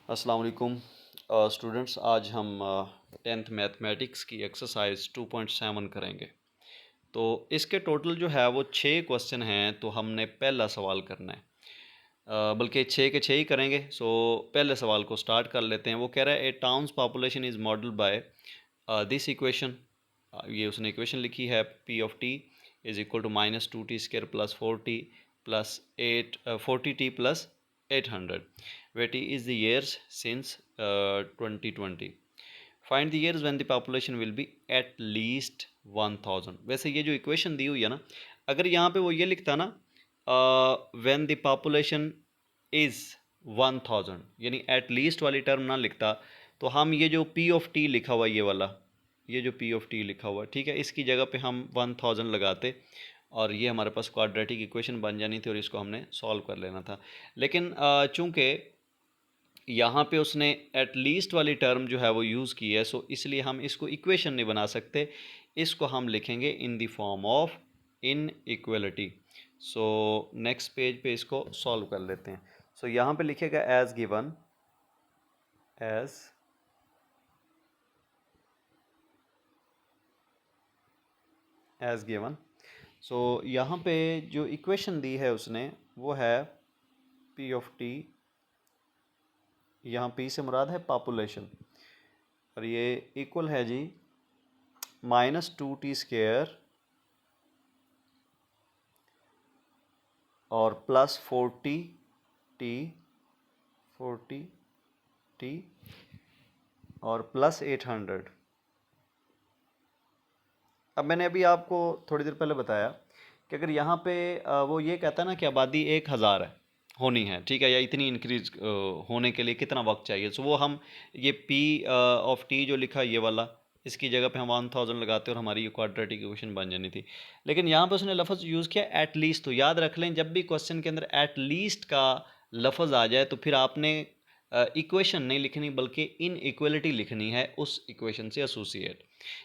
अस्सलाम वालेकुम स्टूडेंट्स। आज हम 10th मैथमेटिक्स की एक्सरसाइज 2.7 करेंगे। तो इसके टोटल जो है वो 6 क्वेश्चन हैं। तो हमने पहला सवाल करना है, बल्कि 6 के 6 ही करेंगे। सो पहले सवाल को स्टार्ट कर लेते हैं। वो कह रहा है a town's population is model by this equation. ये उसने इक्वेशन लिखी है, P of T is equal to -2t² plus 4t plus 40t plus 800, where t is the years since 2020. Find the years when the population will be at least 1000. वैसे ये जो equation दी हुई है ना, अगर यहाँ पे वो ये लिखता ना when the population is 1000, यानी at least वाली टर्म ना लिखता, तो हम ये जो p of t लिखा हुआ ये वाला, ये जो p of t लिखा हुआ, ठीक है, इसकी जगह पे हम 1000 लगाते और ये हमारे पास क्वाड्रेटिक इक्वेशन बन जानी थी और इसको हमने सॉल्व कर लेना था। लेकिन चूंकि यहाँ पे उसने एट लीस्ट वाली टर्म जो है वो यूज़ की है, सो इसलिए हम इसको इक्वेशन नहीं बना सकते। इसको हम लिखेंगे in the form of in equality. So next page पे इसको सॉल्व कर लेते हैं। सो यहाँ पे लिखेगा एज गिवन, एज गिवन। सो यहाँ पे जो इक्वेशन दी है उसने वो है पी ऑफ टी, यहाँ पी से मुराद है पॉपुलेशन, और ये इक्वल है जी -2t² और प्लस 40t और प्लस 800। अब मैंने अभी आपको थोड़ी देर पहले बताया कि अगर यहाँ पे वो ये कहता है ना कि आबादी 1000 है, होनी है, ठीक है, या इतनी इंक्रीज होने के लिए कितना वक्त चाहिए, सो वो हम ये पी ऑफ टी जो लिखा ये वाला, इसकी जगह पे हम 1000 लगाते और हमारी ये क्वाड्रेटिक इक्वेशन बन जानी थी। लेकिन यहाँ पे उसने लफ्ज़ यूज़ किया एट लीस्ट। तो याद रख लें, जब भी क्वेश्चन के अंदर एट लीस्ट का लफ्ज़ आ जाए तो फिर आपने इक्वेशन नहीं लिखनी बल्कि इन इक्वलिटी लिखनी है उस इक्वेशन से एसोसिएट,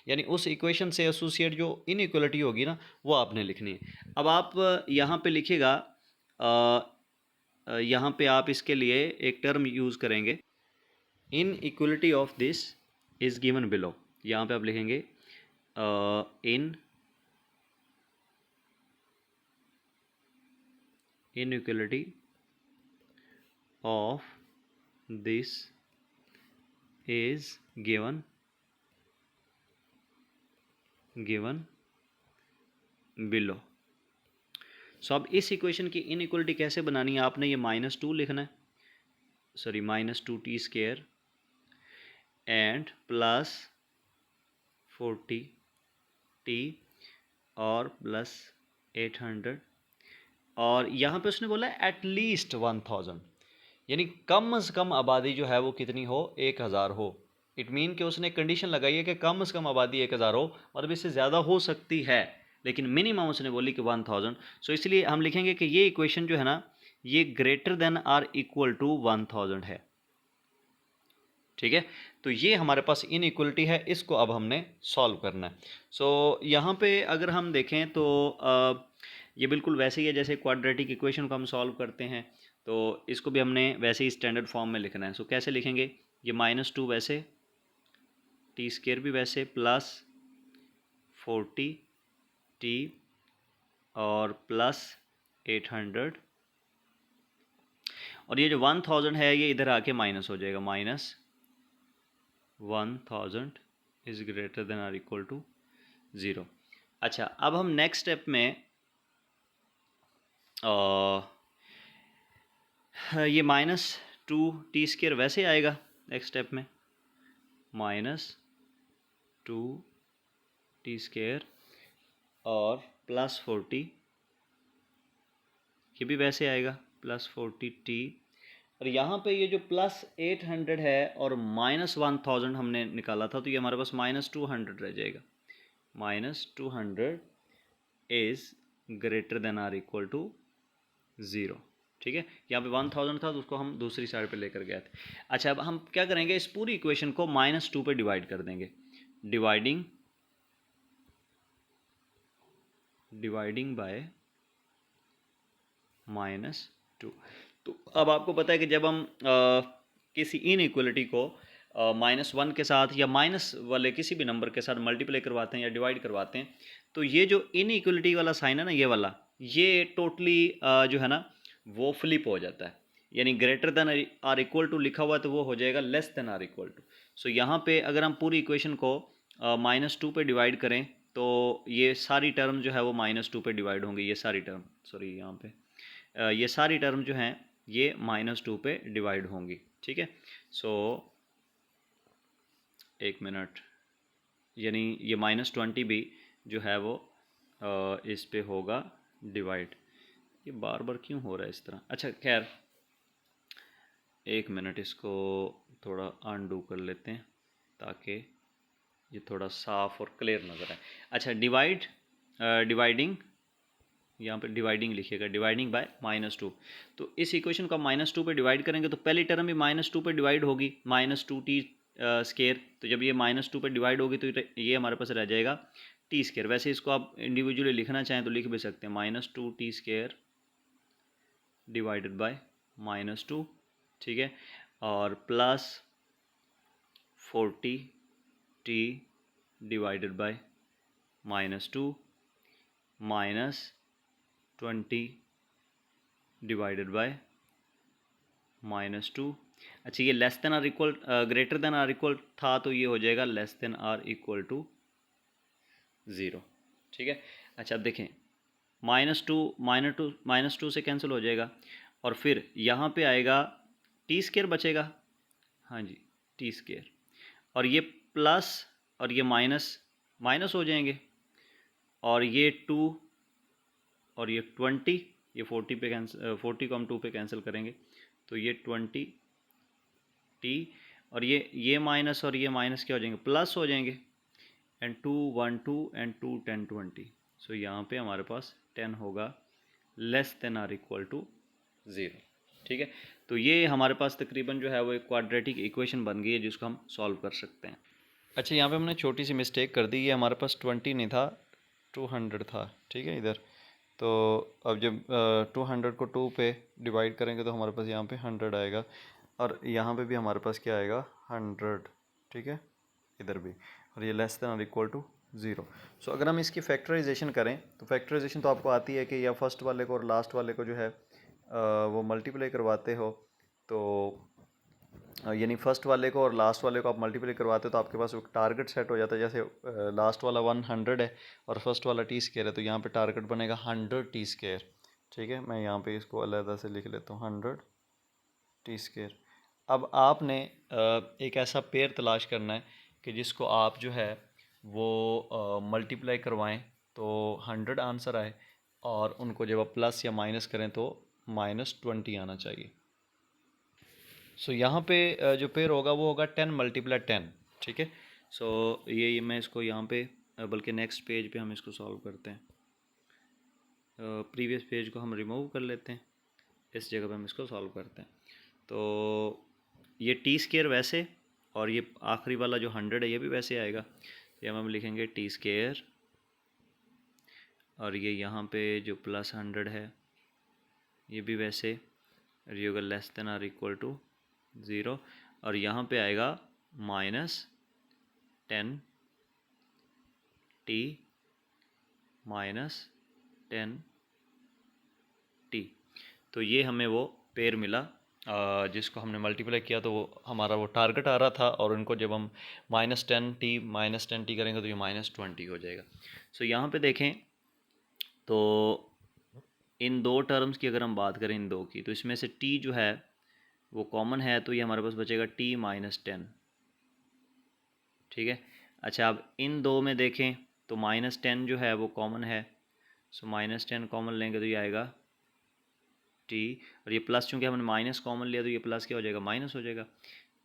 यानी उस इक्वेशन से एसोसिएट जो इन इक्वलिटी होगी ना वो आपने लिखनी है। अब आप यहाँ पे लिखिएगा, यहाँ पे आप इसके लिए एक टर्म यूज़ करेंगे, in equality of this is given below. यहाँ पे आप लिखेंगे in inequality of this is given below. So अब इस इक्वेशन की इनइक्वलिटी कैसे बनानी है, आपने ये -2 लिखना है, sorry -2t² and plus 40t और प्लस 800, और यहाँ पे उसने बोला एट लीस्ट 1000, यानी कम से कम आबादी जो है वो कितनी हो, 1000 हो। इट मीन कि उसने कंडीशन लगाई है कि कम से कम आबादी 1000 हो, मतलब इससे ज़्यादा हो सकती है लेकिन मिनिमम उसने बोली कि 1000। सो इसलिए हम लिखेंगे कि ये इक्वेशन जो है ना ये greater than or equal to 1000 है, ठीक है। तो ये हमारे पास इनइक्वलिटी है, इसको अब हमने सॉल्व करना है। सो यहाँ पे अगर हम देखें तो ये बिल्कुल वैसे ही है जैसे क्वाड्रेटिक इक्वेशन को हम सॉल्व करते हैं, तो इसको भी हमने वैसे ही स्टैंडर्ड फॉर्म में लिखना है। सो कैसे लिखेंगे, ये -2 वैसे, t² भी वैसे, प्लस 40t और प्लस 800, और ये जो 1000 है ये इधर आके माइनस हो जाएगा, -1000 is greater than or equal to 0। अच्छा, अब हम नेक्स्ट स्टेप में ये -2t² वैसे आएगा नेक्स्ट स्टेप में, -2t² और प्लस 40, ये भी वैसे आएगा, प्लस 40t, और यहाँ पे ये जो प्लस 800 है और -1000 हमने निकाला था, तो ये हमारे पास -200 रह जाएगा। -200 is greater than or equal to 0, ठीक है। यहाँ पे 1000 था तो उसको हम दूसरी साइड पे लेकर गए थे। अच्छा, अब हम क्या करेंगे, इस पूरी इक्वेशन को -2 पे डिवाइड कर देंगे, डिवाइडिंग बाय -2। तो अब आपको पता है कि जब हम किसी इनइक्वलिटी को -1 के साथ या माइनस वाले किसी भी नंबर के साथ मल्टीप्लाई करवाते हैं या डिवाइड करवाते हैं, तो ये जो इनइक्वलिटी वाला साइन है ना, ये वाला, ये टोटली जो है ना वो फ्लिप हो जाता है। यानी greater than or equal to लिखा हुआ है तो वो हो जाएगा less than or equal to. So यहाँ पे अगर हम पूरी इक्वेशन को -2 पे डिवाइड करें तो ये सारी टर्म जो है वो -2 पे डिवाइड होंगी। ये सारी टर्म, सॉरी यहाँ पे ये सारी टर्म जो हैं ये -2 पे डिवाइड होंगी। ठीक है, सो एक मिनट, यानी ये -20 भी जो है वो इस पे होगा डिवाइड। ये बार बार क्यों हो रहा है इस तरह? अच्छा खैर, एक मिनट, इसको थोड़ा अनडू कर लेते हैं ताकि ये थोड़ा साफ और क्लियर नज़र आए। अच्छा, डिवाइडिंग, यहाँ पे डिवाइडिंग लिखिएगा, डिवाइडिंग बाय -2। तो इस इक्वेशन को -2 पे डिवाइड करेंगे तो पहली टर्म भी -2 पे डिवाइड होगी, -2t स्केयर। तो जब ये -2 पे डिवाइड होगी तो ये हमारे पास रह जाएगा t स्केयर। वैसे इसको आप इंडिविजुअली लिखना चाहें तो लिख भी सकते हैं, -2t स्केयर डिवाइडेड बाय -2। ठीक है, और plus 40t divided by -2 minus 20 divided by -2। अच्छा, ये less than or equal, greater than or equal था तो ये हो जाएगा less than or equal to 0। ठीक है, अच्छा अब देखें, -2 से कैंसिल हो जाएगा और फिर यहाँ पे आएगा टी स्केयर बचेगा। हाँ जी, टी स्केयर, और ये प्लस और ये माइनस माइनस हो जाएंगे, और ये 2 और ये 20, ये 40 पे कैंसिल, 40 को हम 2 पे कैंसिल करेंगे तो ये 20t, और ये माइनस और ये माइनस क्या हो जाएंगे, प्लस हो जाएंगे, एंड 2 1 2 एंड 2 10 20। सो यहाँ पे हमारे पास 10 होगा less than or equal to 0। ठीक है, तो ये हमारे पास तकरीबन जो है वो एक क्वाड्रेटिक इक्वेशन बन गई है जिसको हम सॉल्व कर सकते हैं। अच्छा, यहाँ पे हमने छोटी सी मिस्टेक कर दी, ये हमारे पास 20 नहीं था, 200 था। ठीक है, इधर तो अब जब 200 को 2 पे डिवाइड करेंगे तो हमारे पास यहाँ पे 100 आएगा, और यहाँ पे भी हमारे पास क्या आएगा, 100। ठीक है, इधर भी, और ये लेस देन और इक्वल टू 0। सो अगर हम इसकी फैक्टराइजेशन करें तो फैक्टराइजेशन तो आपको आती है कि या फर्स्ट वाले को और लास्ट वाले को जो है वो मल्टीप्लाई करवाते हो, तो यानी फर्स्ट वाले को और लास्ट वाले को आप मल्टीप्लाई करवाते हो तो आपके पास एक टारगेट सेट हो जाता है। जैसे लास्ट वाला 100 है और फर्स्ट वाला टी स्केयर है, तो यहाँ पे टारगेट बनेगा 100 टी स्केयर। ठीक है, मैं यहाँ पे इसको अलग से लिख लेता हूँ, 100 टी स्केयर। अब आपने एक ऐसा पेयर तलाश करना है कि जिसको आप जो है वो मल्टीप्लाई करवाएं तो 100 आंसर आए, और उनको जब आप प्लस या माइनस करें तो -20 आना चाहिए। सो यहाँ पे जो पेयर होगा वो होगा 10 × 10। ठीक है, सो ये मैं इसको यहाँ पे बल्कि नेक्स्ट पेज पे हम इसको सॉल्व करते हैं, प्रीवियस पेज को हम रिमूव कर लेते हैं, इस जगह पे हम इसको सॉल्व करते हैं। तो ये टी स्केयर वैसे, और ये आखिरी वाला जो 100 है ये भी वैसे आएगा, तो हम लिखेंगे टी स्केयर, और ये यहाँ पे जो +100 है ये भी वैसे, और ये होगा less than or equal to 0, और यहाँ पे आएगा -10 t -10 t। तो ये हमें वो पेयर मिला जिसको हमने मल्टीप्लाई किया तो वो हमारा वो टारगेट आ रहा था, और उनको जब हम -10 t -10 t करेंगे तो ये -20 हो जाएगा। सो यहाँ पे देखें तो इन दो टर्म्स की अगर हम बात करें, इन दो की, तो इसमें से t जो है वो कॉमन है, तो ये हमारे पास बचेगा t -10। ठीक है, अच्छा अब इन दो में देखें तो -10 जो है वो कॉमन है, सो -10 कॉमन लेंगे तो ये आएगा t, और ये प्लस चूँकि हमने माइनस कॉमन लिया तो ये प्लस क्या हो जाएगा, माइनस हो जाएगा,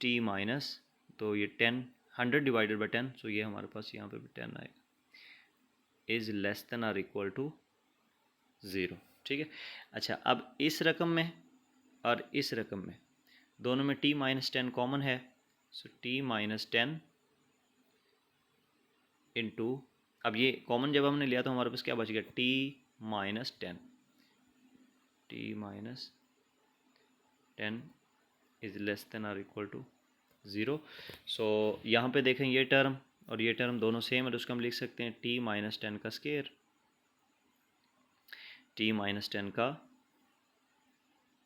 t माइनस, तो ये 10 100 डिवाइडेड बाई 10, सो ये हमारे पास यहाँ पे भी 10 आएगा, is less than or equal to 0। ठीक है, अच्छा अब इस रकम में और इस रकम में दोनों में t -10 कॉमन है, सो t -10 इंटू, अब ये कॉमन जब हमने लिया तो हमारे पास क्या बच गया, t -10 t -10 is less than or equal to 0। So यहाँ पे देखें ये टर्म और ये टर्म दोनों सेम है, तो उसको हम लिख सकते हैं t माइनस 10 का स्केयर, t माइनस 10 का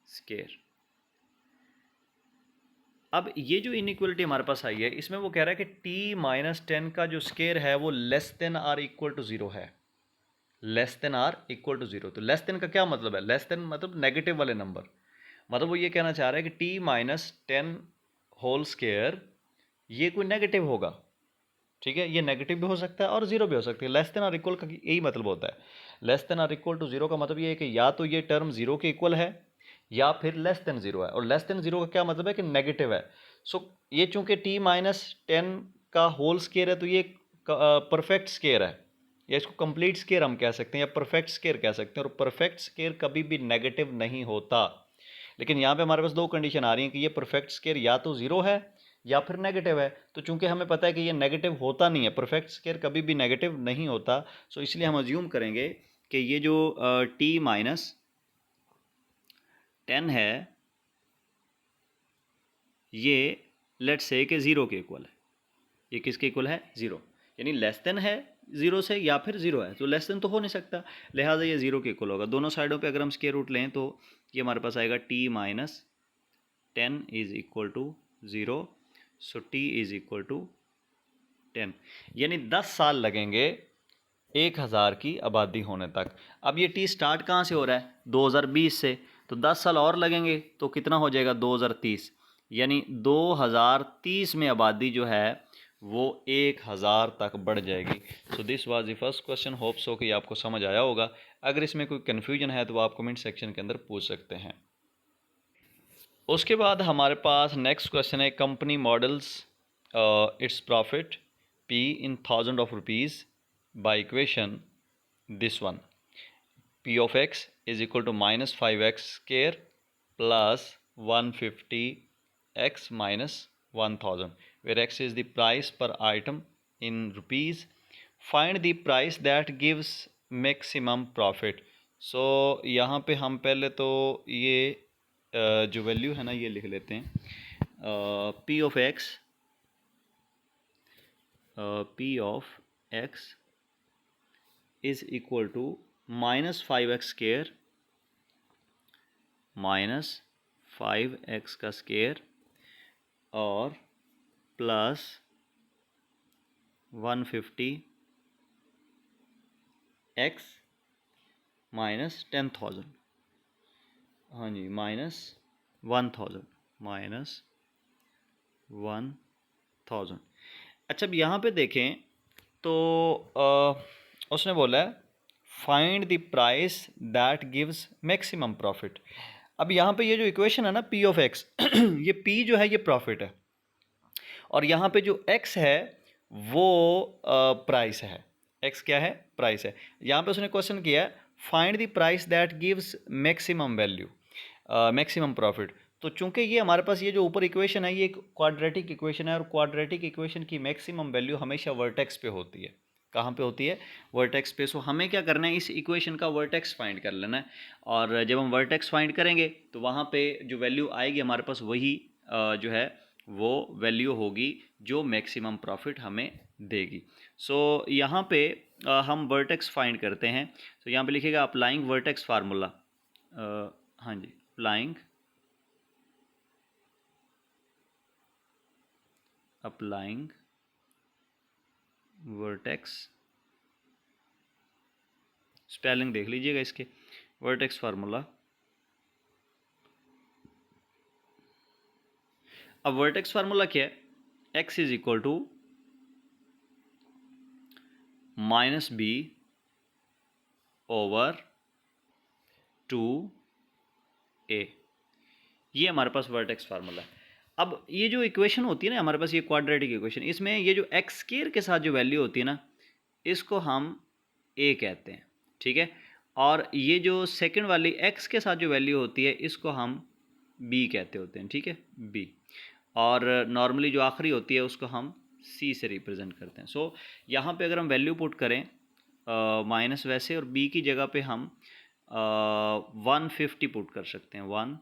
स्केयर। अब ये जो इनइक्वलिटी हमारे पास आई है, इसमें वो कह रहा है कि t माइनस 10 का जो स्केयर है वो less than or equal to 0 है, less than or equal to 0। तो लेस देन का क्या मतलब है? लेस देन मतलब नेगेटिव वाले नंबर, मतलब वो ये कहना चाह रहा है कि t माइनस 10 होल स्केयर ये कोई नेगेटिव होगा, ठीक है, ये नेगेटिव भी हो सकता है और जीरो भी हो सकती है। लेस देन और इक्वल का यही मतलब होता है। लेस देन और इक्वल टू जीरो का मतलब ये है कि या तो ये टर्म जीरो के इक्वल है या फिर लेस देन जीरो है, और लेस देन जीरो का क्या मतलब है कि नेगेटिव है। सो ये चूंकि t माइनस 10 का होल स्केयर है तो ये परफेक्ट स्केयर है, या इसको कंप्लीट स्केयर हम कह सकते हैं या परफेक्ट स्केयर कह सकते हैं, और परफेक्ट स्केयर कभी भी नेगेटिव नहीं होता। लेकिन यहाँ पे हमारे पास दो कंडीशन आ रही हैं कि ये परफेक्ट स्केयर या तो जीरो है या फिर नेगेटिव है। तो चूंकि हमें पता है कि ये नेगेटिव होता नहीं है, परफेक्ट स्केयर कभी भी नेगेटिव नहीं होता, सो इसलिए हम अज्यूम करेंगे कि ये जो t माइनस 10 है ये लेट्स से कि ज़ीरो के इक्वल है। ये किसके इक्वल है? ज़ीरो, यानी लेस देन है ज़ीरो से या फिर ज़ीरो है, तो लेस देन तो हो नहीं सकता, लिहाजा ये ज़ीरो के इक्वल होगा। दोनों साइडों पे अगर हम स्क्वायर रूट लें तो ये हमारे पास आएगा t minus 10 is equal to 0, so t is equal to 10, यानी 10 साल लगेंगे 1000 की आबादी होने तक। अब ये t स्टार्ट कहाँ से हो रहा है? 2020 से, तो 10 साल और लगेंगे तो कितना हो जाएगा? 2030, यानी 2030 में आबादी जो है वो 1000 तक बढ़ जाएगी। So this was the first question. Hope so कि आपको समझ आया होगा। अगर इसमें कोई कन्फ्यूजन है तो आप कमेंट सेक्शन के अंदर पूछ सकते हैं। उसके बाद हमारे पास नेक्स्ट क्वेश्चन है company models its profit p in thousand of rupees by equation this one, p of x is equal to minus 5x square plus 150x minus 1000, where x is the price per item in rupees. Find the price that gives maximum profit. So यहाँ पे हम पहले तो ये जो value है ना ये लिख लेते हैं, p of x is equal to minus 5x square minus 5x का स्केयर और प्लस 150x माइनस 10,000, हाँ जी, माइनस 1000। अच्छा, अब यहाँ पे देखें तो उसने बोला है find the price that gives maximum profit. अब यहाँ पे ये जो इक्वेशन है ना p ऑफ x ये p जो है ये प्रॉफिट है, और यहाँ पे जो x है वो प्राइस है। x क्या है? प्राइस है। यहाँ पे उसने क्वेश्चन किया है find the price that gives maximum value, maximum profit. तो चूंकि ये हमारे पास ये जो ऊपर इक्वेशन है ये एक क्वाड्रेटिक इक्वेशन है, और क्वाड्रेटिक इक्वेशन की मैक्सिमम वैल्यू हमेशा वर्टेक्स पे होती है। कहाँ पे होती है? वर्टेक्स पे। सो हमें क्या करना है, इस इक्वेशन का वर्टेक्स फाइंड कर लेना है, और जब हम वर्टेक्स फाइंड करेंगे तो वहाँ पे जो वैल्यू आएगी हमारे पास वही जो है वो वैल्यू होगी जो मैक्सिमम प्रॉफिट हमें देगी। सो यहाँ पे हम वर्टेक्स फाइंड करते हैं। तो यहाँ पे लिखिएगा अप्लाइंग वर्टेक्स फार्मूला, हाँ जी, अप्लाइंग वर्टेक्स, स्पेलिंग देख लीजिएगा इसके, वर्टेक्स फार्मूला। अब वर्टेक्स फार्मूला क्या है? x is equal to minus b over 2a, ये हमारे पास वर्टेक्स फार्मूला है। अब ये जो इक्वेशन होती है ना हमारे पास, ये क्वाड्रेटिक इक्वेशन, इसमें ये जो x स्क्वायर के साथ जो वैल्यू होती है ना इसको हम a कहते हैं, ठीक है, और ये जो सेकंड वाली x के साथ जो वैल्यू होती है इसको हम b कहते होते हैं, ठीक है, b, और नॉर्मली जो आखिरी होती है उसको हम c से रिप्रेजेंट करते हैं। सो यहाँ पे अगर हम वैल्यू पुट करें माइनस वैसे, और b की जगह पे हम 150 पुट कर सकते हैं, 150,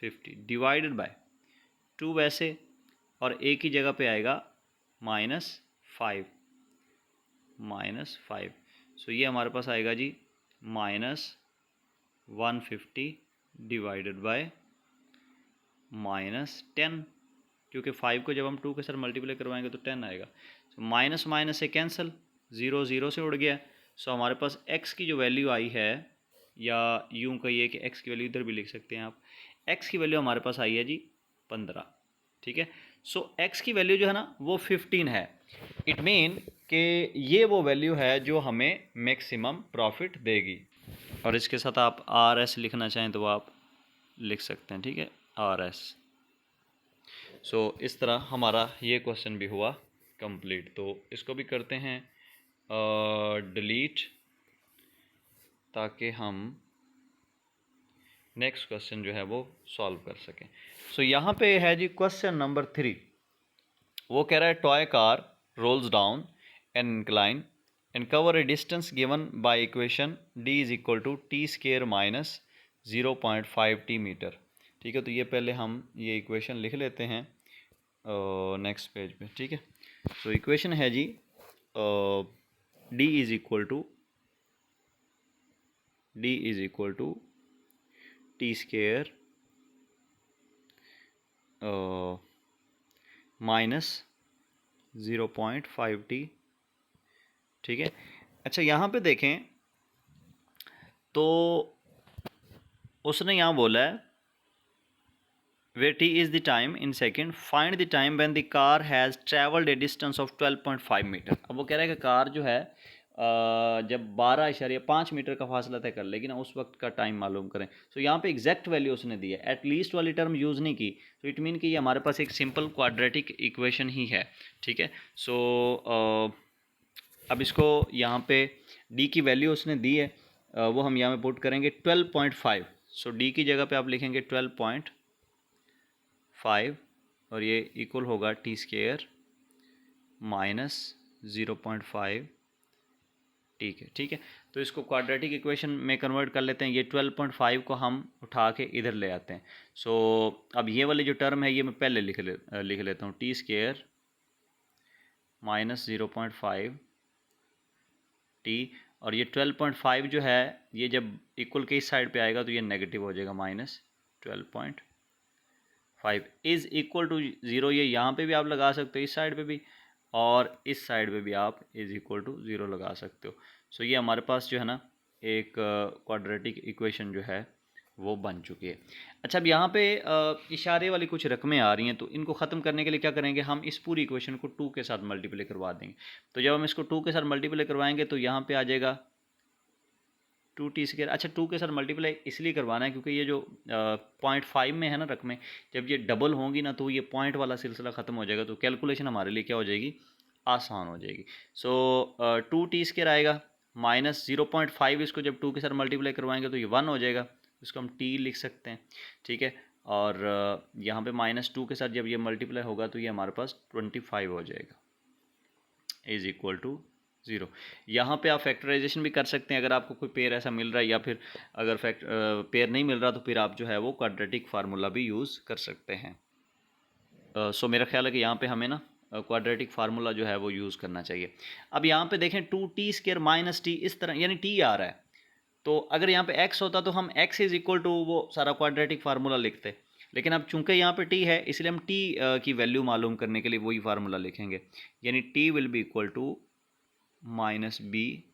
50 डिवाइडेड बाय 2 वैसे, और a की जगह पे आएगा -5, सो ये हमारे पास आएगा जी -150 डिवाइडेड बाय -10, क्योंकि 5 को जब हम 2 के साथ मल्टीप्लाई करवाएंगे तो 10 आएगा। सो माइनस माइनस से कैंसिल, 0 0 से उड़ गया। सो हमारे पास x की जो वैल्यू आई है, या यूं कहिए कि x की वैल्यू इधर भी लिख सकते हैं आप, x की वैल्यू हमारे पास आई है जी 15, ठीक है। सो x की वैल्यू जो है ना वो 15 है। इट मीन कि ये वो वैल्यू है जो हमें मैक्सिमम प्रॉफिट देगी। और इसके साथ आप RS लिखना चाहें तो आप लिख सकते हैं, ठीक है, RS। सो इस तरह हमारा ये क्वेश्चन भी हुआ कंप्लीट। तो इसको भी करते हैं डिलीट, ताकि हम नेक्स्ट क्वेश्चन जो है वो सॉल्व कर सकें। सो यहाँ पे है जी क्वेश्चन नंबर 3। वो कह रहा है toy car rolls down an incline and cover a distance given by equation d is equal to T square minus 0.5 metre, ठीक है। तो ये पहले हम ये इक्वेशन लिख लेते हैं नेक्स्ट पेज पे, ठीक है। सो इक्वेशन है जी d is equal to T square minus 0.5t, ठीक है। अच्छा यहाँ पे देखें तो उसने यहाँ बोला है where t is the time in second, find the time when the car has traveled a distance of 12.5 metre. अब वो कह रहा है कि कार जो है जब 12.5 मीटर का फासला तय कर लेगी ना, उस वक्त का टाइम मालूम करें। सो यहाँ पे एग्जैक्ट वैल्यू उसने दी है, एटलीस्ट वाली टर्म यूज़ नहीं की। तो इट मीन कि ये हमारे पास एक सिंपल क्वाड्रेटिक इक्वेशन ही है, ठीक है। सो अब इसको यहाँ पे d की वैल्यू उसने दी है, वो हम यहाँ पे पुट करेंगे 12.5। सो d की जगह पे आप लिखेंगे 12.5 और ये इक्वल होगा टी स्केयर माइनस 0.5, ठीक है, ठीक है। तो इसको क्वाड्रेटिक इक्वेशन में कन्वर्ट कर लेते हैं। ये 12.5 को हम उठा के इधर ले आते हैं। सो अब ये वाली जो टर्म है ये मैं पहले लिख लेता हूँ, टी स्केयर माइनस 0.5 टी, और ये 12.5 जो है ये जब इक्वल के इस साइड पे आएगा तो ये नेगेटिव हो जाएगा, माइनस 12.5 इज़ इक्वल टू 0। ये यहाँ पे भी आप लगा सकते हो, इस साइड पे भी, और इस साइड पे भी आप इज़ इक्वल टू 0 लगा सकते हो। सो ये हमारे पास जो है ना एक क्वाड्रेटिक इक्वेशन जो है वो बन चुकी है। अच्छा, अब यहाँ पे इशारे वाली कुछ रकमें आ रही हैं, तो इनको ख़त्म करने के लिए क्या करेंगे, हम इस पूरी इक्वेशन को 2 के साथ मल्टीप्लाई करवा देंगे। तो जब हम इसको 2 के साथ मल्टीप्लाई करवाएंगे तो यहाँ पे आ जाएगा 2t स्क्वायर। अच्छा, 2 के साथ मल्टीप्लाई इसलिए करवाना है क्योंकि ये जो 0.5 में है ना रकमें, जब ये डबल होंगी ना तो ये पॉइंट वाला सिलसिला ख़त्म हो जाएगा, तो कैलकुलेशन हमारे लिए क्या हो जाएगी, आसान हो जाएगी। सो 2t स्क्वायर आएगा माइनस 0.5, इसको जब 2 के साथ मल्टीप्लाई करवाएंगे तो ये 1 हो जाएगा, इसको हम t लिख सकते हैं, ठीक है। और यहाँ पे -2 के साथ जब ये मल्टीप्लाई होगा तो ये हमारे पास 25 हो जाएगा, इज़ इक्वल टू 0। यहाँ पे आप फैक्टराइजेशन भी कर सकते हैं अगर आपको कोई पेयर ऐसा मिल रहा है, या फिर अगर पेयर नहीं मिल रहा तो फिर आप जो है वो क्वाड्रेटिक फार्मूला भी यूज़ कर सकते हैं। सो मेरा ख्याल है कि यहाँ पे हमें ना क्वाड्रेटिक फार्मूला जो है वो यूज़ करना चाहिए। अब यहाँ पे देखें 2t स्क्वायर माइनस टी, इस तरह यानी t आ रहा है, तो अगर यहाँ पे x होता तो हम x इज़ इक्वल टू वो सारा क्वाड्रेटिक फार्मूला लिखते, लेकिन अब चूंकि यहाँ पे t है इसलिए हम t की वैल्यू मालूम करने के लिए वही फार्मूला लिखेंगे, यानी t will be equal to minus B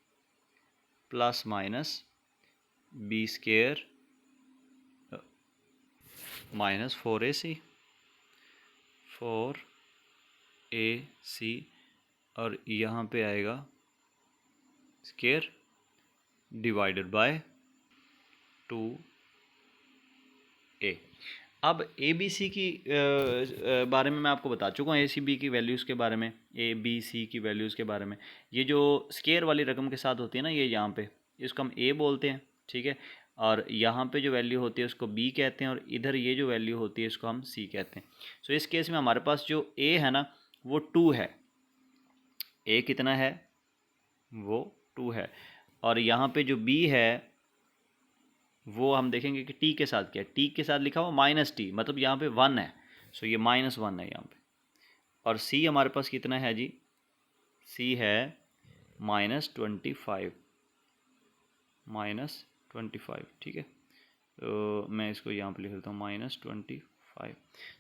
plus minus B square minus 4ac, और यहाँ पे आएगा स्केयर डिवाइडेड बाय 2a। अब ए बी सी की बारे में मैं आपको बता चुका हूँ, ए सी बी की वैल्यूज़ के बारे में, ए बी सी की वैल्यूज़ के बारे में। ये जो स्केयर वाली रकम के साथ होती है ना, ये यहाँ पे इसको हम ए बोलते हैं, ठीक है। और यहाँ पे जो वैल्यू होती है उसको बी कहते हैं, और इधर ये जो वैल्यू होती है इसको हम सी कहते हैं। सो इस केस में हमारे पास जो ए है ना वो 2 है, ए कितना है, वो 2 है, और यहाँ पे जो बी है वो हम देखेंगे कि टी के साथ क्या है। टी के साथ लिखा हुआ माइनस टी, मतलब यहाँ पे 1 है, सो ये -1 है यहाँ पे। और सी हमारे पास कितना है जी, सी है -25, -25, ठीक है। तो मैं इसको यहाँ पे लिख देता हूँ -25।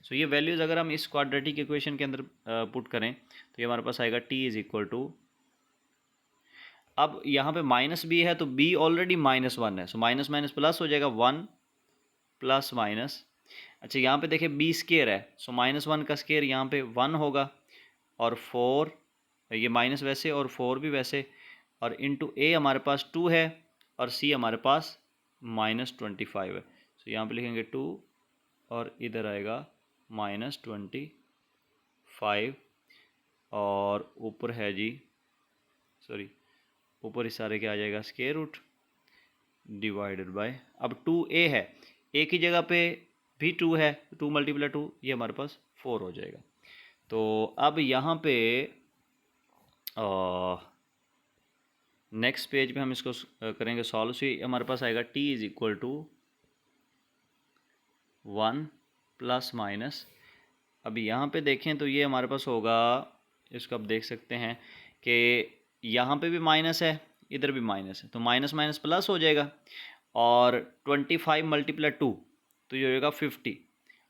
सो ये वैल्यूज़ अगर हम इस क्वाड्रेटिक इक्वेशन के अंदर पुट करें तो ये हमारे पास आएगा t इज़ इक्वल टू, अब यहाँ पे माइनस बी है तो b ऑलरेडी -1 है, सो माइनस माइनस प्लस हो जाएगा, 1 प्लस माइनस। अच्छा यहाँ पे देखिए b स्केयर है, सो -1 का स्केयर यहाँ पे 1 होगा, और 4 ये माइनस वैसे और 4 भी वैसे, और इंटू a हमारे पास 2 है और c हमारे पास -25 है। सो यहाँ पे लिखेंगे 2 और इधर आएगा -25, और ऊपर है जी, सॉरी, ऊपर इस सारे क्या आ जाएगा, स्क्वायर रूट डिवाइडेड बाय, अब 2a है, a की जगह पे भी 2 है, 2 × 2 ये हमारे पास 4 हो जाएगा। तो अब यहाँ पे नेक्स्ट पेज पे हम इसको करेंगे सॉल्व। से हमारे पास आएगा t is equal to 1 plus minus, अब यहाँ पे देखें तो ये हमारे पास होगा, इसको आप देख सकते हैं कि यहाँ पे भी माइनस है, इधर भी माइनस है, तो माइनस माइनस प्लस हो जाएगा, और 25 × 2 तो ये होगा 50,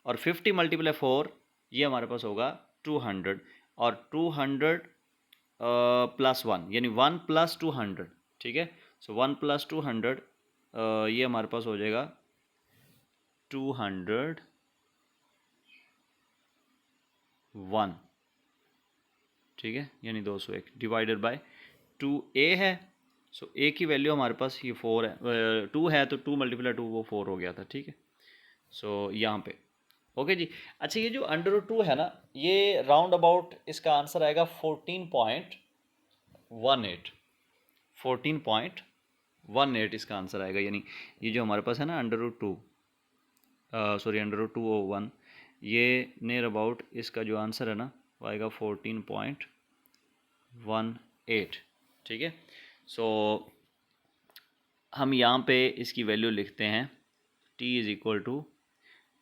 और 50 × 4 ये हमारे पास होगा 200, और 200 प्लस 1 यानी 1 + 200, ठीक है। सो 1 + 200 ये हमारे पास हो जाएगा 201, ठीक है, यानी 201 डिवाइडेड बाय 2a है। सो a की वैल्यू हमारे पास ये 4 है, 2 है, तो 2 × 2 वो 4 हो गया था, ठीक है। सो यहाँ पे ओके जी। अच्छा ये जो √2 है ना, ये राउंड अबाउट इसका आंसर आएगा 14.18, 14.18 इसका आंसर आएगा, यानी ये जो हमारे पास है ना √2, सॉरी √201, ये नियर अबाउट इसका जो आंसर है ना वो आएगा 14.18, ठीक है। सो हम यहाँ पे इसकी वैल्यू लिखते हैं t is equal to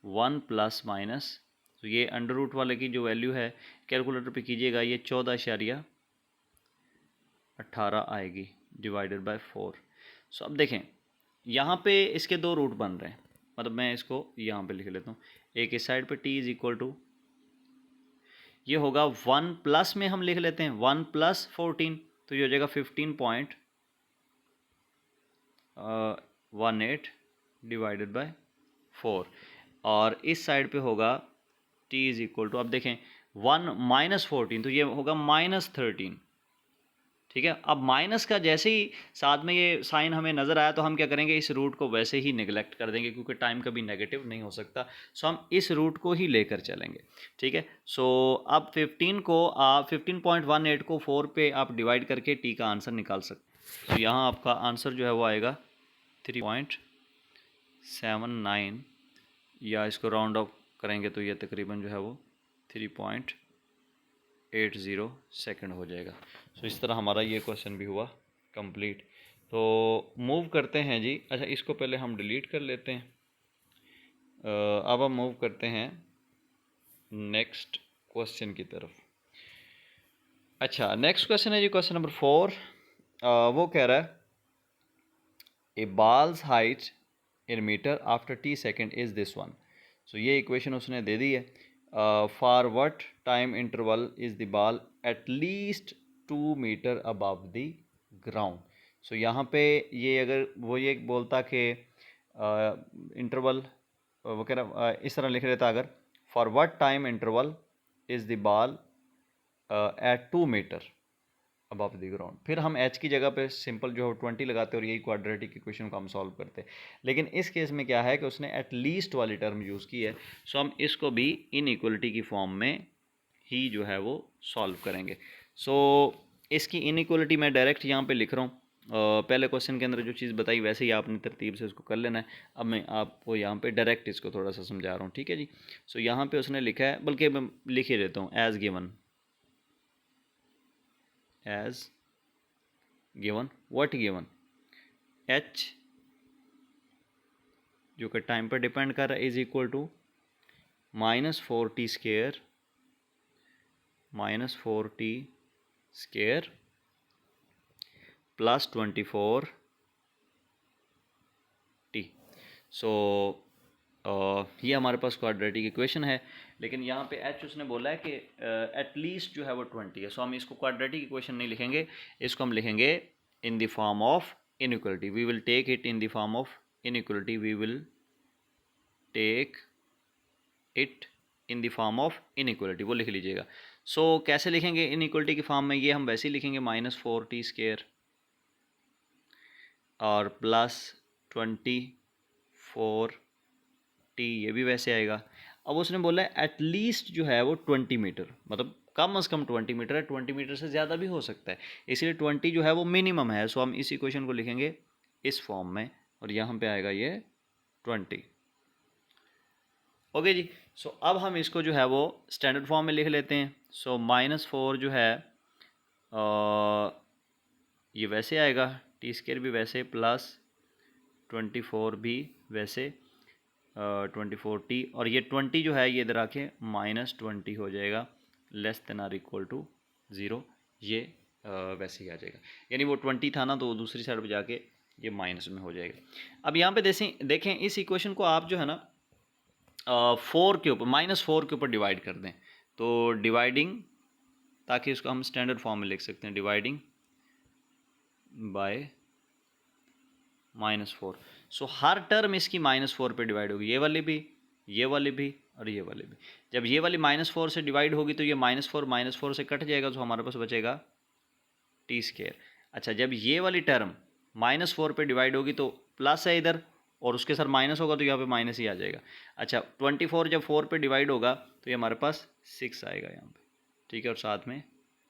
1 plus minus, तो ये √ वाले की जो वैल्यू है कैलकुलेटर पे कीजिएगा, ये 14.18 आएगी डिवाइडेड बाय 4। सो अब देखें यहाँ पे इसके 2 रूट बन रहे हैं, मतलब मैं इसको यहाँ पे लिख लेता हूँ, एक इस साइड पे t इज़ इक्वल टू ये होगा 1 प्लस में हम लिख लेते हैं 1 + 14, तो ये हो जाएगा 15.18 डिवाइडेड बाय 4, और इस साइड पे होगा t इज़ इक्वल टू, अब देखें 1 - 14 तो ये होगा -13, ठीक है। अब माइनस का जैसे ही साथ में ये साइन हमें नज़र आया तो हम क्या करेंगे, इस रूट को वैसे ही नेगलेक्ट कर देंगे, क्योंकि टाइम कभी नेगेटिव नहीं हो सकता। सो हम इस रूट को ही लेकर चलेंगे, ठीक है। सो अब 15 को आप 15.18 को 4 पे आप डिवाइड करके टी का आंसर निकाल सकते। तो यहाँ आपका आंसर जो है वो आएगा 3.79, या इसको राउंड ऑफ करेंगे तो ये तकरीबन जो है वो 3.80 सेकंड हो जाएगा। सो इस तरह हमारा ये क्वेश्चन भी हुआ कंप्लीट। तो मूव करते हैं जी, अच्छा इसको पहले हम डिलीट कर लेते हैं। अब हम मूव करते हैं नेक्स्ट क्वेश्चन की तरफ। अच्छा नेक्स्ट क्वेश्चन है जी क्वेश्चन नंबर 4। वो कह रहा है a ball's height in metre after t second is this one. So ये इक्वेशन उसने दे दी है। For what time interval is the ball at least 2 metre above the ground. So यहाँ पे ये अगर वो ये बोलता कि इंटरवल वो कह रहा इस तरह लिख लेता, अगर for what time interval is the ball at 2 metre above the ground, फिर हम h की जगह पे सिंपल जो है 20 लगाते हैं और यही क्वाड्रेटिक इक्वेशन को हम सॉल्व करते हैं। लेकिन इस केस में क्या है कि उसने एट लीस्ट वाली टर्म यूज़ की है, सो हम इसको भी इनइक्वलिटी की फॉर्म में ही जो है वो सॉल्व करेंगे। सो इसकी इनइक्वलिटी मैं डायरेक्ट यहाँ पे लिख रहा हूँ। पहले क्वेश्चन के अंदर जो चीज़ बताई वैसे ही आपने तरतीब से उसको कर लेना है। अब मैं आपको यहाँ पे डायरेक्ट इसको थोड़ा सा समझा रहा हूँ, ठीक है जी। सो यहाँ पे उसने लिखा है, बल्कि मैं लिख ही देता हूँ, as given, as given, what given, h जो कि टाइम पर डिपेंड कर रहा है, is equal to -4t² -4t² plus 24t। So ये हमारे पास क्वाड्रेटिक इक्वेशन है, लेकिन यहाँ पे एच उसने बोला है कि एटलीस्ट जो है वो 20 है। सो हम इसको क्वाड्रेटिक इक्वेशन नहीं लिखेंगे, इसको हम लिखेंगे in the form of inequality. We will take it in the form of inequality, we will take it in the form of inequality, वो लिख लीजिएगा। सो कैसे लिखेंगे इनइक्वलिटी की फॉर्म में? ये हम वैसे ही लिखेंगे -4t² और प्लस 24t, ये भी वैसे आएगा। अब उसने बोला है एटलीस्ट जो है वो 20 मीटर, मतलब कम से कम 20 मीटर है, 20 मीटर से ज़्यादा भी हो सकता है, इसलिए 20 जो है वो मिनिमम है। सो हम इस इक्वेशन को लिखेंगे इस फॉर्म में, और यहाँ पे आएगा ये 20। ओके जी। सो अब हम इसको जो है वो स्टैंडर्ड फॉर्म में लिख लेते हैं। सो -4 जो है ये वैसे आएगा, t² भी वैसे, प्लस 24 भी वैसे, 24t, और ये 20 जो है ये इधर आके -20 हो जाएगा, less than or equal to 0। ये वैसे ही आ जाएगा, यानी वो 20 था ना, तो दूसरी साइड पे जाके ये माइनस में हो जाएगा। अब यहाँ पे देखें इस इक्वेशन को आप जो है ना 4 के ऊपर, -4 के ऊपर डिवाइड कर दें, तो डिवाइडिंग, ताकि इसको हम स्टैंडर्ड फॉर्म में लिख सकते हैं, dividing by -4। So her term इसकी -4 पे डिवाइड होगी, ये वाली भी, ये वाली भी, और ये वाली भी। जब ये वाली -4 से डिवाइड होगी तो ये -4 से कट जाएगा, तो हमारे पास बचेगा t²। अच्छा, जब ये वाली टर्म -4 पे डिवाइड होगी तो प्लस है इधर, और उसके साथ माइनस होगा तो यहाँ पे माइनस ही आ जाएगा। अच्छा, 24 जब 4 पे डिवाइड होगा तो ये हमारे पास 6 आएगा यहाँ पे, ठीक है, और साथ में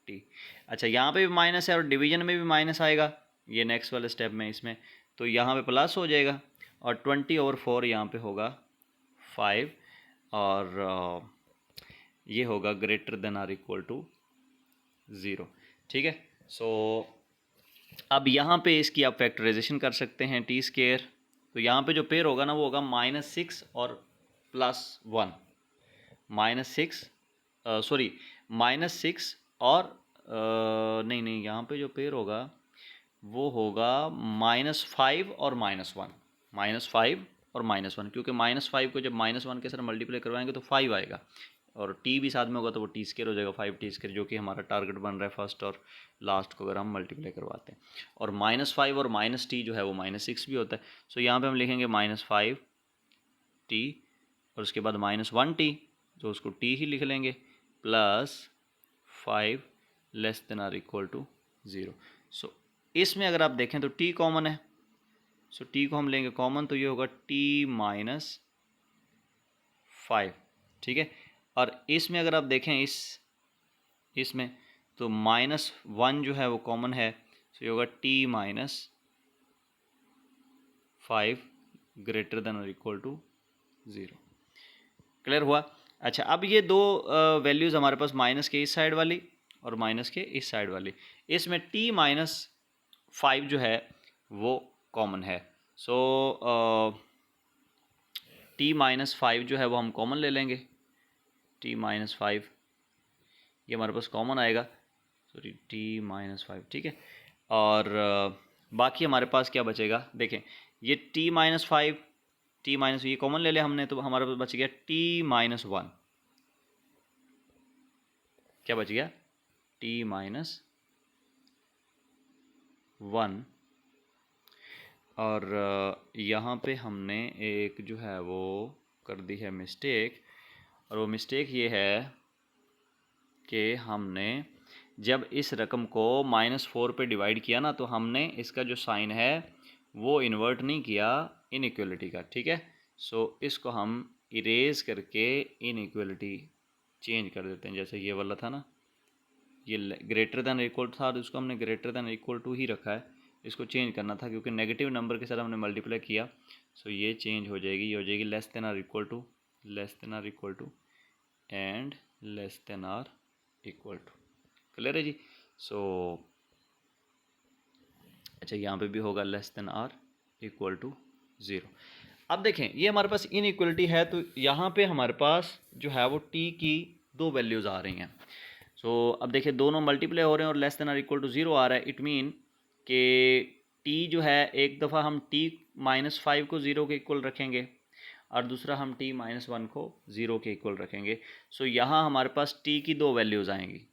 t। अच्छा, यहाँ पे भी माइनस है और डिवीजन में भी माइनस आएगा, ये नेक्स्ट वाले स्टेप में इसमें, तो यहाँ पे प्लस हो जाएगा, और 20/4 यहाँ पे होगा 5, और ये होगा greater than or equal to 0, ठीक है। सो अब यहाँ पे इसकी आप फैक्टराइजेशन कर सकते हैं, t²। तो यहाँ पे जो पेयर होगा ना वो होगा -6 और +1, -6 सॉरी -6 और नहीं, यहाँ पे जो पेयर होगा वो होगा -5 और -1, -5 और -1, क्योंकि -5 को जब -1 के साथ मल्टीप्लाई करवाएंगे तो 5 आएगा, और t भी साथ में होगा तो वो t² हो जाएगा, 5t², जो कि हमारा टारगेट बन रहा है फर्स्ट और लास्ट को अगर हम मल्टीप्लाई करवाते हैं। और -5 और -t जो है वो -6 भी होता है। सो यहाँ पे हम लिखेंगे -5t, और उसके बाद -1t, तो उसको t ही लिख लेंगे, plus 5 less than or equal to 0। So इसमें अगर आप देखें तो t कॉमन है, सो t को हम लेंगे कॉमन, तो ये होगा t-5, ठीक है। और इसमें अगर आप देखें इसमें तो -1 जो है वो कॉमन है, सो ये होगा t-5 ग्रेटर देन और इक्वल टू 0। क्लियर हुआ? अच्छा, अब ये दो वैल्यूज़ हमारे पास, माइनस के इस साइड वाली और माइनस के इस साइड वाली, इसमें t-5 जो है वो कॉमन है। सो t-5 जो है वो हम कॉमन ले लेंगे, t-5 ये हमारे पास कॉमन आएगा, सॉरी t-5, ठीक है। और बाकी हमारे पास क्या बचेगा, देखें ये t-5 ये कॉमन ले लिया हमने, तो हमारे पास बच गया t-1, क्या बच गया, t-1। और यहाँ पे हमने एक जो है वो कर दी है मिस्टेक, और वो मिस्टेक ये है कि हमने जब इस रकम को -4 पे डिवाइड किया ना, तो हमने इसका जो साइन है वो इन्वर्ट नहीं किया इनइक्वलिटी का, ठीक है। सो इसको हम इरेज करके इनइक्वलिटी चेंज कर देते हैं, जैसे ये वाला था ना, ये ग्रेटर दैन इक्वल था, तो इसको हमने ग्रेटर दैन इक्वल टू ही रखा है, इसको चेंज करना था क्योंकि नेगेटिव नंबर के साथ हमने मल्टीप्लाई किया। सो ये चेंज हो जाएगी, ये हो जाएगी less than or equal to, less than or equal to, and less than or equal to. Clear है जी? सो अच्छा, यहाँ पे भी होगा less than or equal to 0। अब देखें ये हमारे पास इनइक्वलिटी है, तो यहाँ पे हमारे पास जो है वो टी की दो वैल्यूज़ आ रही हैं। सो अब देखिए दोनों मल्टीप्लाई हो रहे हैं और less than or equal to 0 आ रहा है। इट मीन कि टी जो है एक दफ़ा हम t-5 को 0 के इक्वल रखेंगे और दूसरा हम t-1 को 0 के इक्वल रखेंगे। सो यहाँ हमारे पास t की दो वैल्यूज़ आएंगी।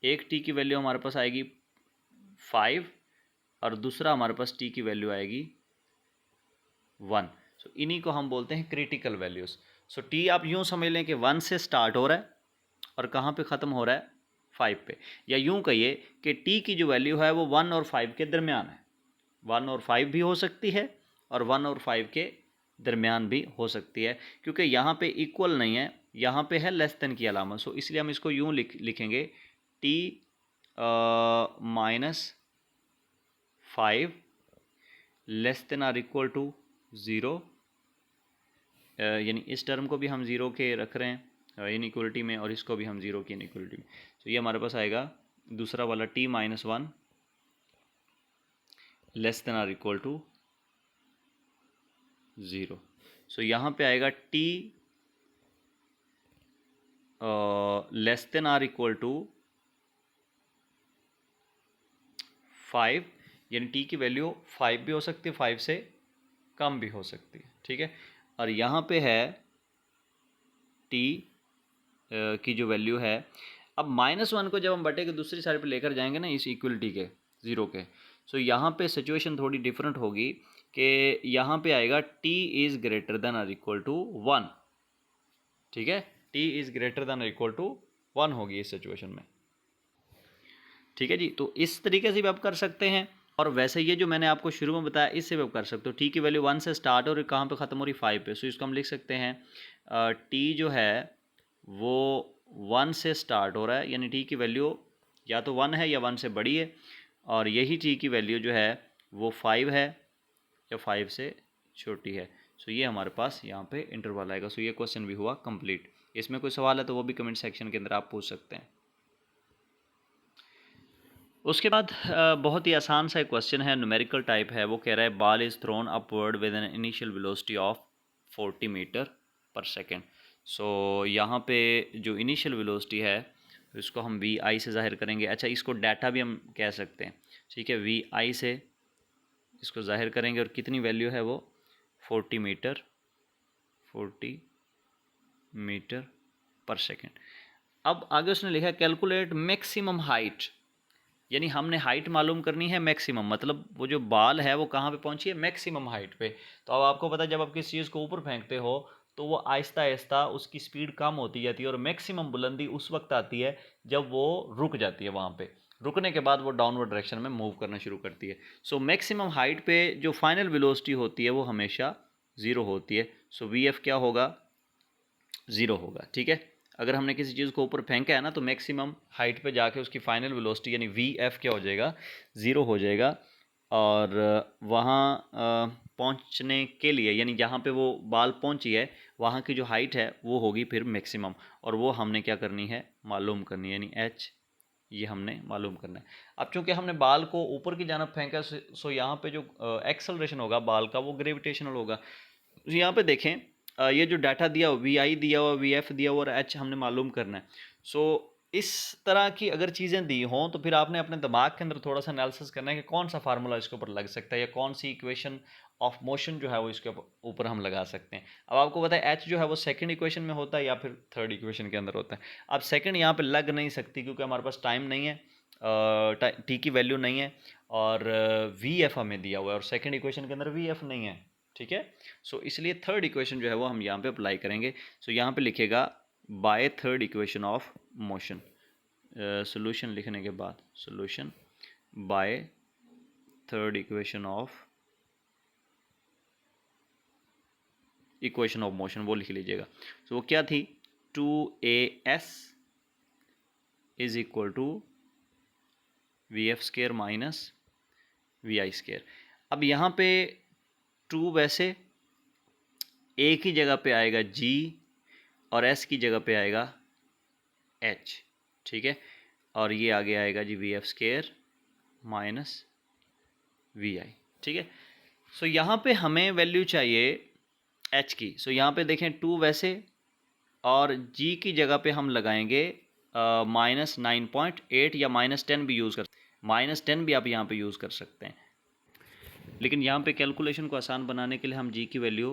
एक t की वैल्यू हमारे पास आएगी 5 और दूसरा हमारे पास t की वैल्यू आएगी 1। सो इन्हीं को हम बोलते हैं क्रिटिकल वैल्यूज़। सो t आप यूँ समझ लें कि 1 से स्टार्ट हो रहा है और कहाँ पे ख़त्म हो रहा है, 5 पे। या यूँ कहिए कि t की जो वैल्यू है वो 1 और 5 के दरमियान है। 1 और 5 भी हो सकती है और 1 और 5 के दरमियान भी हो सकती है, क्योंकि यहाँ पे इक्वल नहीं है, यहाँ पे है लेस देन की अलामत। सो इसलिए हम इसको यूँ लिखेंगे t -5 less than or equal to 0, यानी इस टर्म को भी हम 0 के रख रहे हैं इनइक्वलिटी में और इसको भी हम 0 की इनइक्वलिटी में। तो ये हमारे पास आएगा दूसरा वाला t-1 less than or equal to 0। So यहाँ पे आएगा t less than or equal to 5, यानी t की वैल्यू 5 भी हो सकती है, 5 से कम भी हो सकती है, ठीक है। और यहाँ पे है t की जो वैल्यू है, अब -1 को जब हम बटे के दूसरी साइड पे लेकर जाएंगे ना इस इक्वलिटी के 0 के, सो यहाँ पे सिचुएशन थोड़ी डिफरेंट होगी कि यहाँ पे आएगा t is greater than or equal to 1, ठीक है। t is greater than or equal to 1 होगी इस सिचुएशन में, ठीक है जी। तो इस तरीके से भी आप कर सकते हैं, और वैसे ये जो मैंने आपको शुरू में बताया इससे भी आप कर सकते हो। टी की वैल्यू 1 से स्टार्ट हो रही, कहाँ पे ख़त्म हो रही, 5 पे। सो इसको हम लिख सकते हैं टी जो है वो 1 से स्टार्ट हो रहा है, यानी टी की वैल्यू या तो 1 है या 1 से बड़ी है, और यही टी की वैल्यू जो है वो 5 है या 5 से छोटी है। सो ये हमारे पास यहाँ पे इंटरवल आएगा। सो ये क्वेश्चन भी हुआ कंप्लीट। इसमें कोई सवाल है तो वो भी कमेंट सेक्शन के अंदर आप पूछ सकते हैं। उसके बाद बहुत ही आसान सा एक क्वेश्चन है, न्यूमेरिकल टाइप है। वो कह रहा है ball is thrown upward with an initial velocity of 40 metre per second. So यहाँ पे जो इनिशियल वेलोसिटी है इसको हम वी आई से ज़ाहिर करेंगे। अच्छा, इसको डाटा भी हम कह सकते हैं, ठीक है। वी आई से इसको ज़ाहिर करेंगे और कितनी वैल्यू है वो 40 मीटर पर सेकेंड। अब आगे उसने लिखा कैलकुलेट मैक्सिमम हाइट, यानी हमने हाइट मालूम करनी है मैक्सिमम, मतलब वो जो बाल है वो कहाँ पे पहुँची है, मैक्सिमम हाइट पे। तो अब आपको पता है जब आप किसी चीज़ को ऊपर फेंकते हो तो वो आहिस्ता आहिस्ता उसकी स्पीड कम होती जाती है और मैक्सिमम बुलंदी उस वक्त आती है जब वो रुक जाती है। वहाँ पे रुकने के बाद वो डाउनवर्ड डायरेक्शन में मूव करना शुरू करती है। सो मैक्सिमम हाइट पे जो फाइनल वेलोसिटी होती है वो हमेशा 0 होती है। सो वी एफ क्या होगा, 0 होगा, ठीक है। अगर हमने किसी चीज़ को ऊपर फेंका है ना तो मैक्सिमम हाइट पे जाके उसकी फाइनल वेलोसिटी यानी वी एफ क्या हो जाएगा, 0 हो जाएगा। और वहाँ पहुँचने के लिए, यानी जहाँ पे वो बाल पहुँची है वहाँ की जो हाइट है वो होगी फिर मैक्सिमम, और वो हमने क्या करनी है, मालूम करनी है, यानी एच ये हमने मालूम करना है। अब चूंकि हमने बाल को ऊपर की जानब फेंका, सो यहाँ पे जो एक्सेलरेशन होगा बाल का वो ग्रेविटेशनल होगा। तो यहाँ पे देखें ये जो डाटा दिया हुआ वी आई दिया हुआ, वी एफ दिया हुआ और एच हमने मालूम करना है। सो इस तरह की अगर चीज़ें दी हों तो फिर आपने अपने दिमाग के अंदर थोड़ा सा एनालिसिस करना है कि कौन सा फार्मूला इसके ऊपर लग सकता है या कौन सी इक्वेशन ऑफ मोशन जो है वो इसके ऊपर हम लगा सकते हैं। अब आपको पता है एच जो है वो सेकंड इक्वेशन में होता है या फिर थर्ड इक्वेशन के अंदर होता है। अब सेकंड यहाँ पे लग नहीं सकती क्योंकि हमारे पास टाइम नहीं है, टी की वैल्यू नहीं है, और वी एफ हमें दिया हुआ है और सेकंड इक्वेशन के अंदर वी एफ नहीं है, ठीक है। सो इसलिए थर्ड इक्वेशन जो है वो हम यहाँ पे अप्लाई करेंगे। सो यहाँ पे लिखेगा by third equation of motion, solution लिखने के बाद solution by third equation of motion वो लिख लीजिएगा। तो वो क्या थी, 2as is equal to V F square minus V I square. अब यहाँ पे 2 वैसे ए की जगह पे आएगा जी और एस की जगह पे आएगा एच, ठीक है। और ये आगे आएगा G V F square minus V I, ठीक है। सो यहाँ पे हमें वैल्यू चाहिए एच की। सो यहाँ पे देखें 2 वैसे, और जी की जगह पे हम लगाएंगे -9.8 या -10 भी यूज़ कर, -10 भी आप यहाँ पे यूज़ कर सकते हैं। लेकिन यहाँ पे कैलकुलेशन को आसान बनाने के लिए हम जी की वैल्यू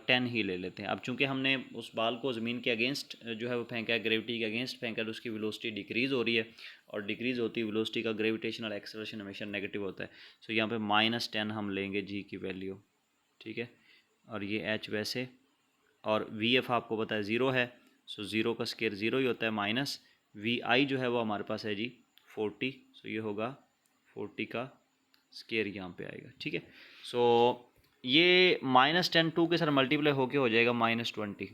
10 ही ले लेते हैं। अब चूंकि हमने उस बाल को ज़मीन के अगेंस्ट जो है वो फेंका है, ग्रेविटी के अगेंस्ट फेंका है, तो उसकी वेलोसिटी डिक्रीज़ हो रही है, और डिक्रीज़ होती है वेलोसिटी का ग्रेविटेशनल एक्सेलरेशन हमेशा नेगेटिव होता है। सो यहाँ पे -10 हम लेंगे जी की वैल्यू, ठीक है। और ये एच वैसे, और वी एफ आपको पता है 0 है, सो 0 का स्केयर 0 ही होता है, माइनस वी आई जो है वो हमारे पास है जी 40, सो ये होगा 40 का स्केयर यहाँ पे आएगा, ठीक है। सो ये -10 2 के साथ मल्टीप्लाई होके हो जाएगा -20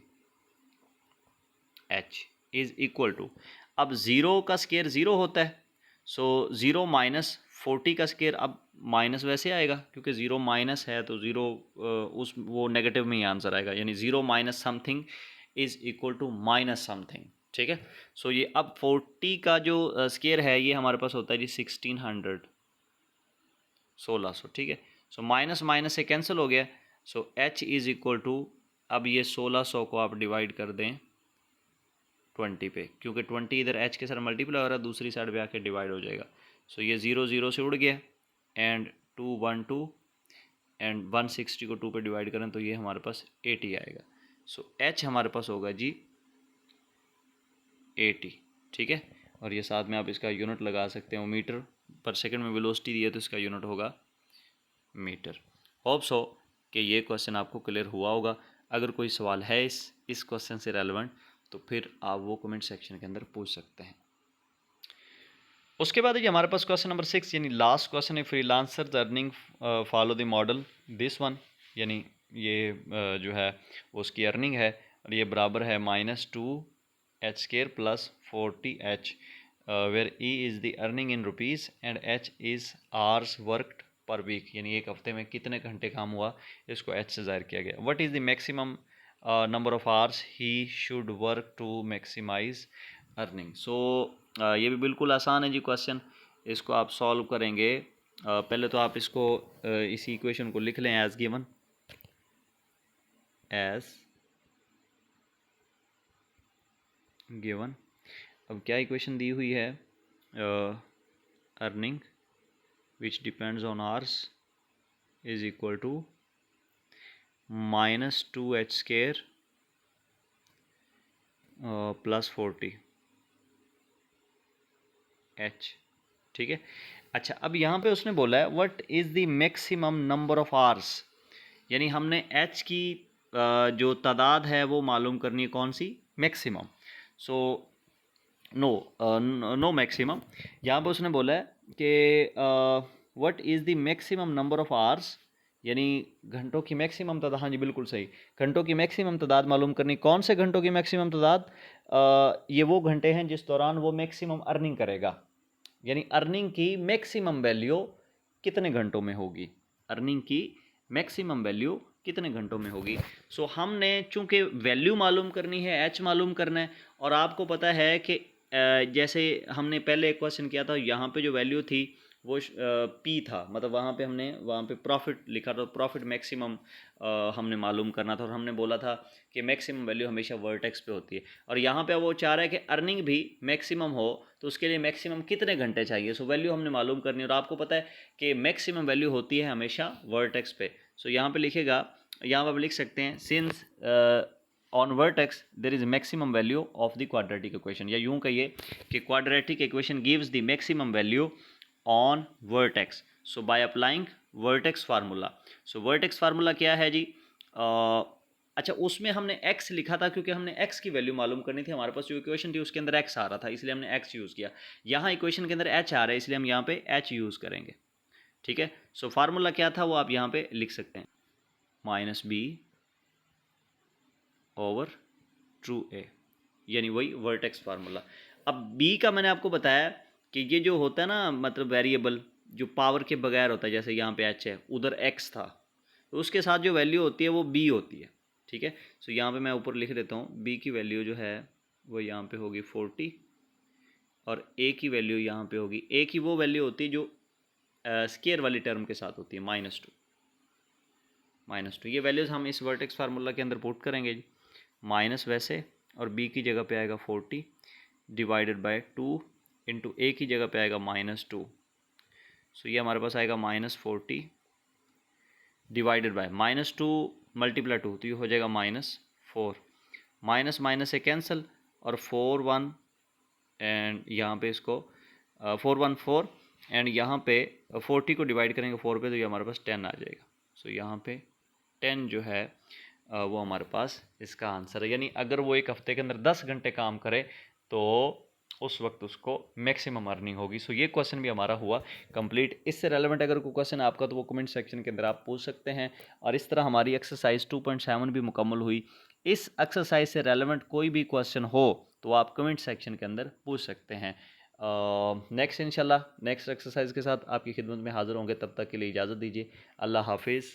एच इज़ इक्वल टू, अब 0 का स्केयर 0 होता है, सो 0 माइनस 40 का स्केयर, अब माइनस वैसे आएगा क्योंकि 0 माइनस है, तो 0 उस वो नेगेटिव में ही आंसर आएगा, यानी 0 minus something is equal to minus something, ठीक है। सो ये अब 40 का जो स्केयर है ये हमारे पास होता है जी 1600, 1600, ठीक है। सो माइनस माइनस से कैंसिल हो गया, so H is equal to, अब ये 1600 को आप डिवाइड कर दें 20 पे, क्योंकि 20 इधर एच के साथ मल्टीप्लाई हो रहा है, दूसरी साइड पे आके डिवाइड हो जाएगा। सो ये 0 0 से उड़ गया, एंड 2 1 2, एंड 160 को 2 पे डिवाइड करें तो ये हमारे पास 80 आएगा। सो एच हमारे पास होगा जी 80, ठीक है। और ये साथ में आप इसका यूनिट लगा सकते हो, मीटर पर सेकंड में वेलोसिटी दी है तो इसका यूनिट होगा मीटर। होप सो कि ये क्वेश्चन आपको क्लियर हुआ होगा। अगर कोई सवाल है इस क्वेश्चन से रेलेवेंट, तो फिर आप वो कमेंट सेक्शन के अंदर पूछ सकते हैं। उसके बाद ये हमारे पास क्वेश्चन नंबर 6, यानी लास्ट क्वेश्चन है, freelancers earning follow the model this one, यानी ये जो है वो उसकी अर्निंग है, और ये बराबर है -2h² plus 40h, where E is the earning in rupees and H is hours worked per week, यानी एक हफ्ते में कितने घंटे काम हुआ, इसको एच से ज़ाहिर किया गया। What is the maximum number of hours he should work to maximise earning. So ये भी बिल्कुल आसान है जी क्वेश्चन, इसको आप सॉल्व करेंगे। पहले तो आप इसको इसी इक्वेशन को लिख लें एज गिवन, एज गिवन। अब क्या इक्वेशन दी हुई है, earning which depends on hours is equal to -2h² plus 40h, ठीक है। अच्छा, अब यहाँ पे उसने बोला है what is the maximum number of hours, यानी हमने h की जो तादाद है वो मालूम करनी है, कौन सी, मैक्सिमम। सो नो मैक्सिमम, यहाँ पे उसने बोला है कि what is the maximum number of hours, यानी घंटों की मैक्सिमम तादाद। हाँ जी बिल्कुल सही, घंटों की मैक्सिमम तादाद मालूम करनी। कौन से घंटों की मैक्सिमम तादाद, ये वो घंटे हैं जिस दौरान वो मैक्सिमम अर्निंग करेगा, यानी अर्निंग की मैक्सिमम वैल्यू कितने घंटों में होगी, अर्निंग की मैक्सिमम वैल्यू कितने घंटों में होगी। सो हमने चूंकि वैल्यू मालूम करनी है, एच मालूम करना है, और आपको पता है कि जैसे हमने पहले एक क्वेश्चन किया था, यहाँ पे जो वैल्यू थी वो पी था, मतलब वहाँ पे प्रॉफिट लिखा था, प्रॉफिट मैक्सिमम हमने मालूम करना था, और हमने बोला था कि मैक्सिमम वैल्यू हमेशा वर्टेक्स पे होती है। और यहाँ पे वो चाह रहा है कि अर्निंग भी मैक्सिमम हो, तो उसके लिए मैक्सिमम कितने घंटे चाहिए। सो वैल्यू हमने मालूम करनी है, और आपको पता है कि मैक्सिमम वैल्यू होती है हमेशा वर्टेक्स पे। सो यहाँ पे लिखेगा, यहाँ पर आप लिख सकते हैं, since on vertex there is maximum value of the quadratic equation, या यूँ कहिए कि quadratic equation gives the maximum value on vertex. So by applying vertex formula. So vertex formula क्या है जी, अच्छा उसमें हमने x लिखा था क्योंकि हमने x की वैल्यू मालूम करनी थी, हमारे पास जो इक्वेशन थी उसके अंदर x आ रहा था, इसलिए हमने x यूज़ किया। यहाँ इक्वेशन के अंदर h आ रहा है, इसलिए हम यहाँ पे h यूज़ करेंगे, ठीक है। सो फार्मूला क्या था वो आप यहाँ पे लिख सकते हैं, -b ओवर 2a, यानी वही वर्टेक्स फार्मूला। अब b का मैंने आपको बताया कि ये जो होता है ना, मतलब वेरिएबल जो पावर के बगैर होता है, जैसे यहाँ पे h है, उधर x था, तो उसके साथ जो वैल्यू होती है वो b होती है, ठीक है। सो यहाँ पे मैं ऊपर लिख देता हूँ, b की वैल्यू जो है वो यहाँ पे होगी 40, और a की वैल्यू यहाँ पे होगी, a की वो वैल्यू होती है जो स्केयर वाली टर्म के साथ होती है, -2, -2। ये वैल्यूज़ हम इस वर्टेक्स फार्मूला के अंदर पुट करेंगे जी। माइनस वैसे और b की जगह पे आएगा 40 डिवाइडेड बाय 2 इंटू a की जगह पे आएगा -2। सो ये हमारे पास आएगा -40 डिवाइडेड बाय -2 मल्टीप्लाई 2 तो ये हो जाएगा -4। माइनस माइनस से कैंसिल और 4 1 एंड यहाँ पे इसको 4 1 4 एंड यहाँ पे 40 को डिवाइड करेंगे 4 पे तो ये हमारे पास 10 आ जाएगा। सो यहाँ पे 10 जो है वो हमारे पास इसका आंसर है। यानी अगर वो एक हफ्ते के अंदर 10 घंटे काम करे तो उस वक्त उसको मैक्सिमम अर्निंग होगी। सो ये क्वेश्चन भी हमारा हुआ कंप्लीट। इससे रेलेवेंट अगर कोई क्वेश्चन आपका तो वो कमेंट सेक्शन के अंदर आप पूछ सकते हैं। और इस तरह हमारी एक्सरसाइज 2.7 भी मुकम्मल हुई। इस एक्सरसाइज से रेलेवेंट कोई भी क्वेश्चन हो तो आप कमेंट सेक्शन के अंदर पूछ सकते हैं। नेक्स्ट इंशाल्लाह नेक्स्ट एक्सरसाइज के साथ आपकी खिदमत में हाज़िर होंगे। तब तक के लिए इजाज़त दीजिए। अल्लाह हाफिज़।